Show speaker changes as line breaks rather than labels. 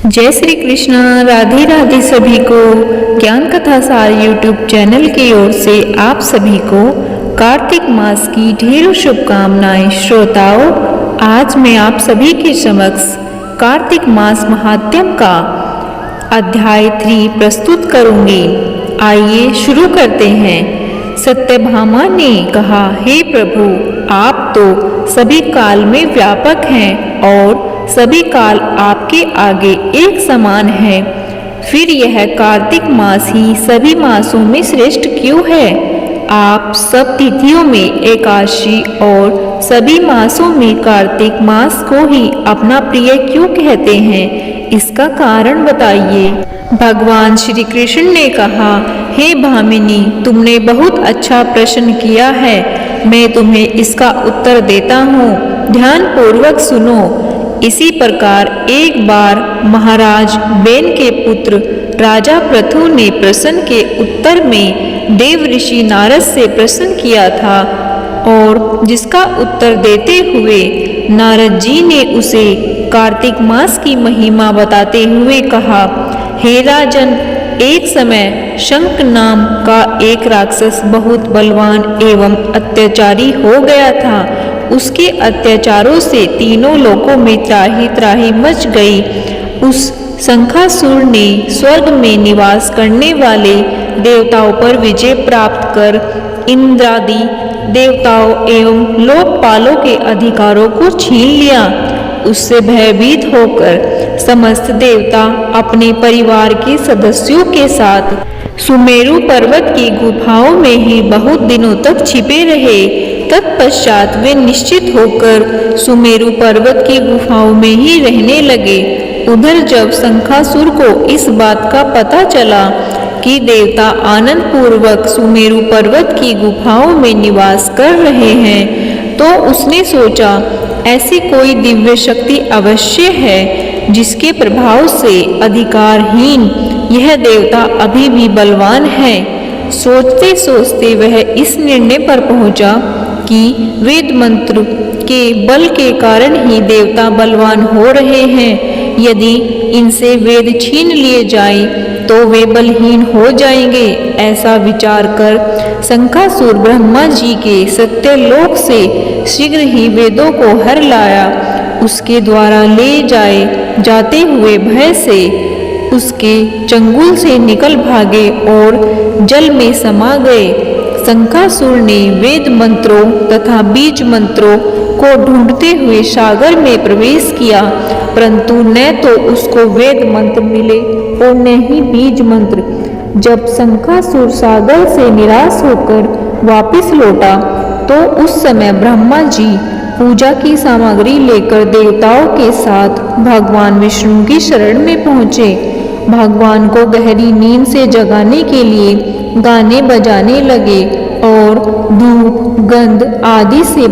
जय श्री कृष्ण। राधे राधे सभी को। ज्ञान कथा सार यूट्यूब चैनल की ओर से आप सभी को कार्तिक मास की ढेरों शुभकामनाएं। श्रोताओं, आज मैं आप सभी के समक्ष कार्तिक मास महात्म्य का अध्याय 3 प्रस्तुत करूंगी। आइए शुरू करते हैं। सत्यभामा ने कहा, हे प्रभु, आप तो सभी काल में व्यापक हैं और सभी काल आपके आगे एक समान है। फिर यह कार्तिक मास ही सभी मासों में श्रेष्ठ क्यों है? आप सब तिथियों में एकादशी और सभी मासों में कार्तिक मास को ही अपना प्रिय क्यों कहते हैं? इसका कारण बताइए। भगवान श्री कृष्ण ने कहा, हे भामिनी, तुमने बहुत अच्छा प्रश्न किया है। मैं तुम्हें इसका उत्तर देता हूँ, ध्यान पूर्वक सुनो। इसी प्रकार एक बार महाराज बेन के पुत्र राजा पृथु ने प्रश्न के उत्तर में देव ऋषि नारद से प्रश्न किया था और जिसका उत्तर देते हुए नारद जी ने उसे कार्तिक मास की महिमा बताते हुए कहा, हे राजन, एक समय शंख नाम का एक राक्षस बहुत बलवान एवं अत्याचारी हो गया था। उसके अत्याचारों से तीनों लोकों में त्राही त्राही मच गई। उस शंखासुर ने स्वर्ग में निवास करने वाले देवताओं पर विजय प्राप्त कर इंद्रादि देवताओं एवं लोकपालों के अधिकारों को छीन लिया। उससे भयभीत होकर समस्त देवता अपने परिवार के सदस्यों के साथ सुमेरु पर्वत की गुफाओं में ही बहुत दिनों तक छिपे रहे। तत्पश्चात वे निश्चित होकर सुमेरु पर्वत की गुफाओं में ही रहने लगे। उधर जब शंखासुर को इस बात का पता चला कि देवता आनंद पूर्वक सुमेरु पर्वत की गुफाओं में निवास कर रहे हैं, तो उसने सोचा, ऐसी कोई दिव्य शक्ति अवश्य है जिसके प्रभाव से अधिकारहीन यह देवता अभी भी बलवान है। सोचते सोचते वह इस निर्णय पर पहुंचा कि वेद मंत्र के बल के कारण ही देवता बलवान हो रहे हैं। यदि इनसे वेद छीन लिए जाएं तो वे बलहीन हो जाएंगे। ऐसा विचार कर शंखासुर ब्रह्मा जी के सत्यलोक से शीघ्र ही वेदों को हर लाया। उसके द्वारा ले जाते हुए भय से उसके चंगुल से निकल भागे और जल में समा गए। शंखासुर ने वेद मंत्रों तथा बीज मंत्रों को ढूंढते हुए सागर में प्रवेश किया, परंतु न तो उसको वेद मंत्र मिले और न ही बीज मंत्र। जब शंखासुर सागर से निराश होकर वापस लौटा तो उस समय ब्रह्मा जी पूजा की सामग्री लेकर देवताओं के साथ भगवान विष्णु की शरण में पहुँचे। भगवान को गहरी नींद से जगाने के लिए गाने बजाने लगे और धूप, गंध आदि से